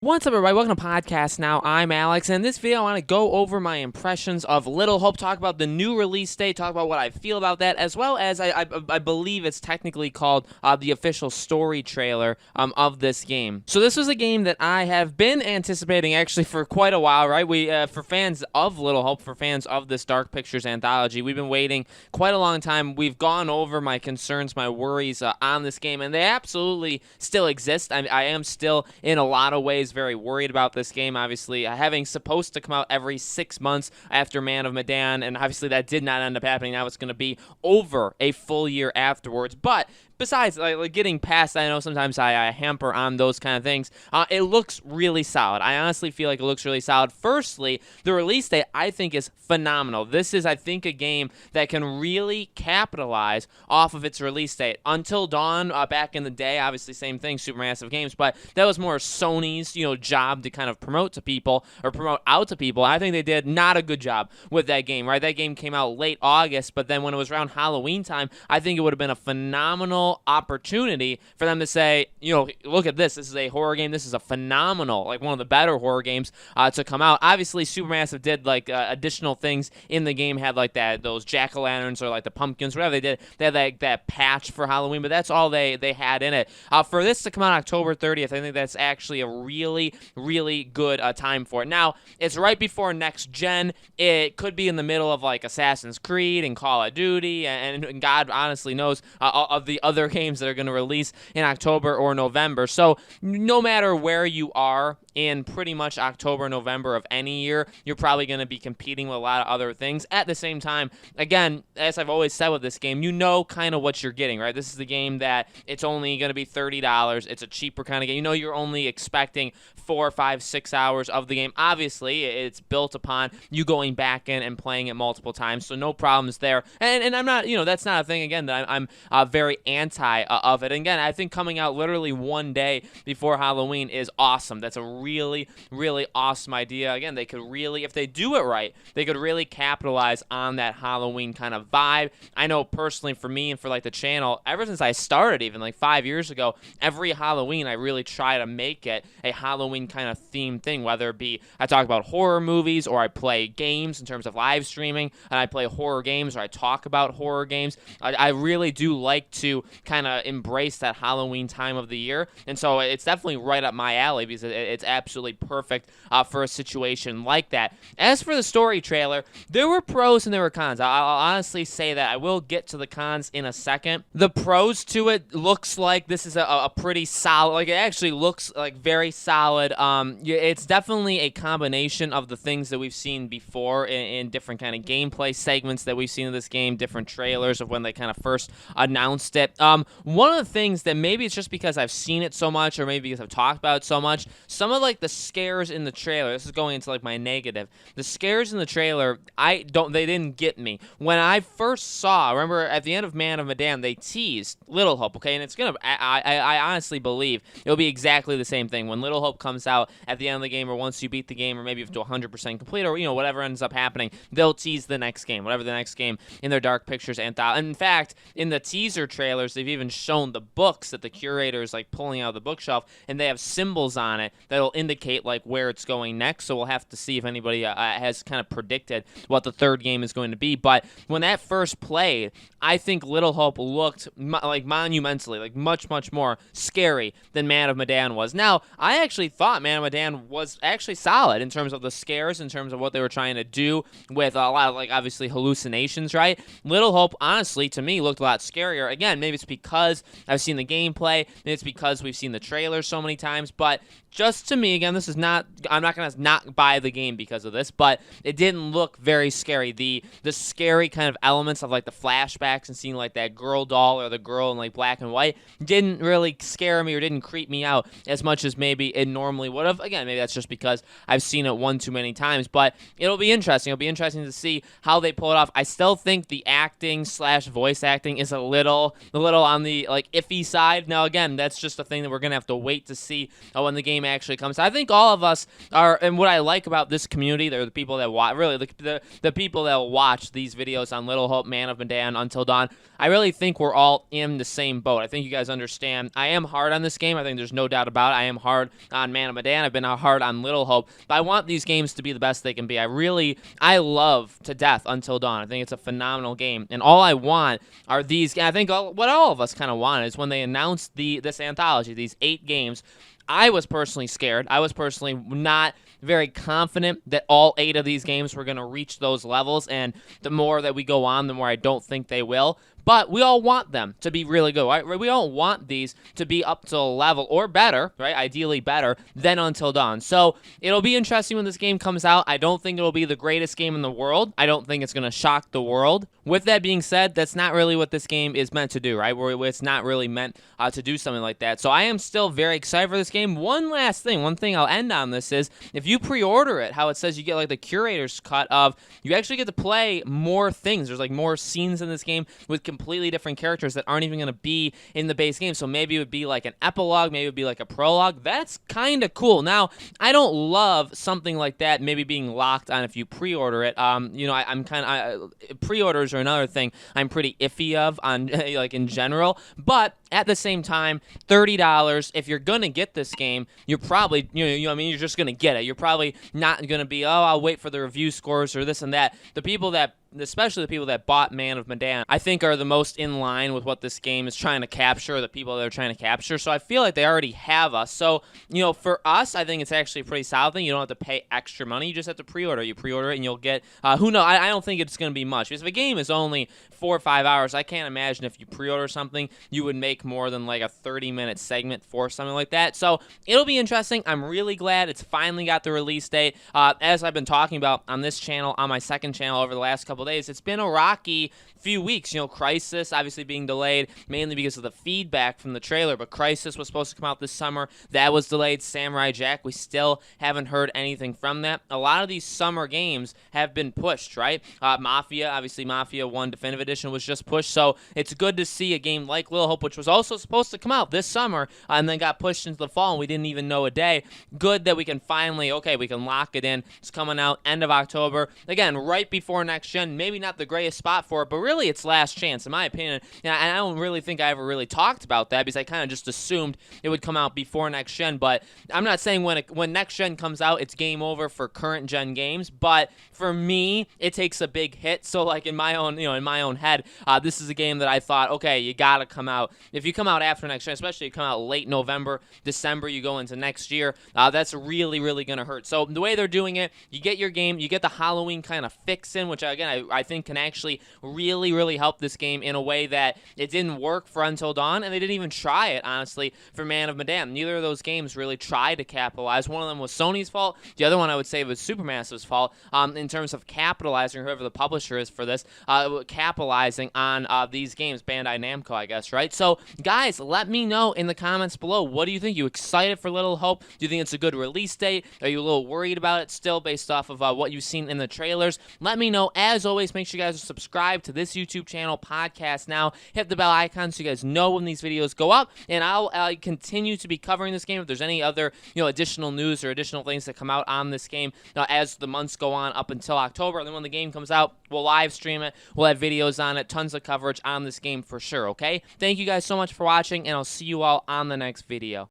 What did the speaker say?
What's up, everybody? Welcome to Podcast Now. I'm Alex, and in this video, I want to go over my impressions of Little Hope, talk about the new release date, talk about what I feel about that, as well as I believe it's technically called the official story trailer of this game. So this was a game that I have been anticipating actually for quite a while, right? For fans of Little Hope, for fans of this Dark Pictures anthology, we've been waiting quite a long time. We've gone over my concerns, my worries on this game, and they absolutely still exist. I am still, in a lot of ways, very worried about this game. Obviously, having supposed to come out every 6 months after Man of Medan, and obviously that did not end up happening. Now it's going to be over a full year afterwards. But besides, like getting past, I know sometimes I hamper on those kind of things. It looks really solid. I honestly feel like it looks really solid. Firstly, the release date I think is phenomenal. This is, I think, a game that can really capitalize off of its release date. Until Dawn, back in the day, obviously same thing, Supermassive Games, but that was more Sony's, job to kind of promote to people or promote out to people. I think they did not a good job with that game, right? That game came out late August, but then when it was around Halloween time, I think it would have been a phenomenal opportunity for them to say, look at this. This is a horror game. This is a phenomenal, like one of the better horror games to come out. Obviously, Supermassive did like additional things in the game, had like those jack-o'-lanterns or like the pumpkins, whatever they did. They had like that patch for Halloween, but that's all they had in it. For this to come out October 30th, I think that's actually a really, really good time for it. Now, it's right before next gen. It could be in the middle of like Assassin's Creed and Call of Duty, and God honestly knows of the other games that are going to release in October or November. So no matter where you are in pretty much October, November of any year, you're probably going to be competing with a lot of other things. At the same time, again, as I've always said with this game, you know kind of what you're getting, right? This is the game that it's only going to be $30. It's a cheaper kind of game. You're only expecting 4, 5, 6 hours of the game. Obviously, it's built upon you going back in and playing it multiple times, so no problems there. And I'm not, that's not a thing, again, that I'm very anti of it. And again, I think coming out literally one day before Halloween is awesome. That's a really, really awesome idea. Again, they could really, if they do it right, they could really capitalize on that Halloween kind of vibe. I know personally for me and for like the channel, ever since I started, even like 5 years ago, every Halloween I really try to make it a Halloween kind of theme thing, whether it be I talk about horror movies or I play games in terms of live streaming, and I play horror games or I talk about horror games. I really do like to kind of embrace that Halloween time of the year, and so it's definitely right up my alley because it's absolutely perfect for a situation like that. As for the story trailer, there were pros and there were cons. I'll honestly say that. I will get to the cons in a second. The pros to it looks like this is a pretty solid, like it actually looks like very solid. It's definitely a combination of the things that we've seen before in different kind of gameplay segments that we've seen in this game, different trailers of when they kind of first announced it. One of the things that maybe it's just because I've seen it so much or maybe because I've talked about it so much, some of like the scares in the trailer, this is going into like my negative, the scares in the trailer, they didn't get me. When I first saw, remember at the end of Man of Medan, they teased Little Hope, okay, and it's gonna, I honestly believe it'll be exactly the same thing. When Little Hope comes out at the end of the game or once you beat the game or maybe if to 100% complete or, whatever ends up happening, they'll tease the next game, whatever the next game in their Dark Pictures anthology. In fact, in the teaser trailers, they've even shown the books that the curator is like pulling out of the bookshelf, and they have symbols on it that'll indicate like where it's going next. So we'll have to see if anybody has kind of predicted what the third game is going to be. But when that first played, I think Little Hope looked like monumentally, like much, much more scary than Man of Medan was. Now, I actually thought Man of Medan was actually solid in terms of the scares, in terms of what they were trying to do with a lot of, like, obviously hallucinations, right? Little Hope, honestly, to me, looked a lot scarier. Again, maybe it's because I've seen the gameplay, maybe it's because we've seen the trailer so many times, but just to me, again, I'm not going to not buy the game because of this, but it didn't look very scary. The scary kind of elements of like the flashbacks and seeing like that girl doll or the girl in like black and white didn't really scare me or didn't creep me out as much as maybe it normally would have. Again, maybe that's just because I've seen it one too many times, but it'll be interesting. It'll be interesting to see how they pull it off. I still think the acting / voice acting is a little little on the like iffy side. Now again, that's just a thing that we're gonna have to wait to see when the game actually comes. I think all of us are, and what I like about this community, they're the people that watch, really the people that watch these videos on Little Hope, Man of Medan, Until Dawn. I really think we're all in the same boat. I think you guys understand. I am hard on this game. I think there's no doubt about it. I am hard on Man of Medan. I've been hard on Little Hope. But I want these games to be the best they can be. I love to death Until Dawn. I think it's a phenomenal game. And all I want are these. I think what all of us kind of want is when they announced this anthology, these 8 games, I was personally scared. I was personally not very confident that all 8 of these games were going to reach those levels, and the more that we go on, the more I don't think they will. But we all want them to be really good, right? We all want these to be up to a level or better, right? Ideally better than Until Dawn. So it'll be interesting when this game comes out. I don't think it'll be the greatest game in the world. I don't think it's going to shock the world. With that being said, that's not really what this game is meant to do, right? It's not really meant to do something like that. So I am still very excited for this game. One thing I'll end on this is if you pre-order it, how it says you get like the curator's cut of, you actually get to play more things. There's like more scenes in this game with completely different characters that aren't even going to be in the base game. So maybe it would be like an epilogue, maybe it would be like a prologue. That's kind of cool. Now, I don't love something like that maybe being locked on if you pre-order it. I'm kind of pre-orders are another thing I'm pretty iffy of on like in general, but at the same time, $30, if you're going to get this game, you're probably, you're just going to get it. You're probably not going to be, I'll wait for the review scores or this and that. Especially the people that bought Man of Medan, I think are the most in line with what this game is trying to capture, the people that are trying to capture. So I feel like they already have us. So, for us, I think it's actually a pretty solid thing. You don't have to pay extra money. You just have to pre-order. You pre-order it and you'll get, who knows? I don't think it's going to be much. Because if a game is only 4 or 5 hours, I can't imagine if you pre-order something, you would make more than like a 30-minute segment for something like that. So it'll be interesting. I'm really glad it's finally got the release date. As I've been talking about on this channel, on my second channel over the last couple days, it's been a rocky few weeks. Crysis obviously being delayed mainly because of the feedback from the trailer, but Crysis was supposed to come out this summer. That was delayed. Samurai Jack, we still haven't heard anything from that. A lot of these summer games have been pushed, right? Mafia, obviously Mafia 1 Definitive Edition was just pushed, so it's good to see a game like Little Hope, which was also supposed to come out this summer and then got pushed into the fall and we didn't even know a day. Good that we can finally, we can lock it in. It's coming out end of October. Again, right before next gen. Maybe not the greatest spot for it, but really it's last chance, in my opinion. And I don't really think I ever really talked about that because I kind of just assumed it would come out before next gen. But I'm not saying when next gen comes out, it's game over for current gen games. But for me, it takes a big hit. So like in my own head, this is a game that I thought, okay, you gotta come out. If you come out after next gen, especially if you come out late November, December, you go into next year, that's really, really gonna hurt. So the way they're doing it, you get your game, you get the Halloween kind of fix in, which again I think can actually really, really help this game in a way that it didn't work for Until Dawn, and they didn't even try it, honestly, for Man of Medan. Neither of those games really tried to capitalize. One of them was Sony's fault. The other one I would say was Supermassive's fault in terms of capitalizing, whoever the publisher is for this, capitalizing on these games, Bandai Namco, I guess, right? So, guys, let me know in the comments below. What do you think? You excited for Little Hope? Do you think it's a good release date? Are you a little worried about it still based off of what you've seen in the trailers? Let me know. As always, make sure you guys are subscribed to this YouTube channel, Podcast Now. Hit the bell icon so you guys know when these videos go up, and I'll continue to be covering this game. If there's any other additional news or additional things that come out on this game as the months go on up until October, and then when the game comes out, we'll live stream it. We'll have videos on it, tons of coverage on this game for sure, okay? Thank you guys so much for watching, and I'll see you all on the next video.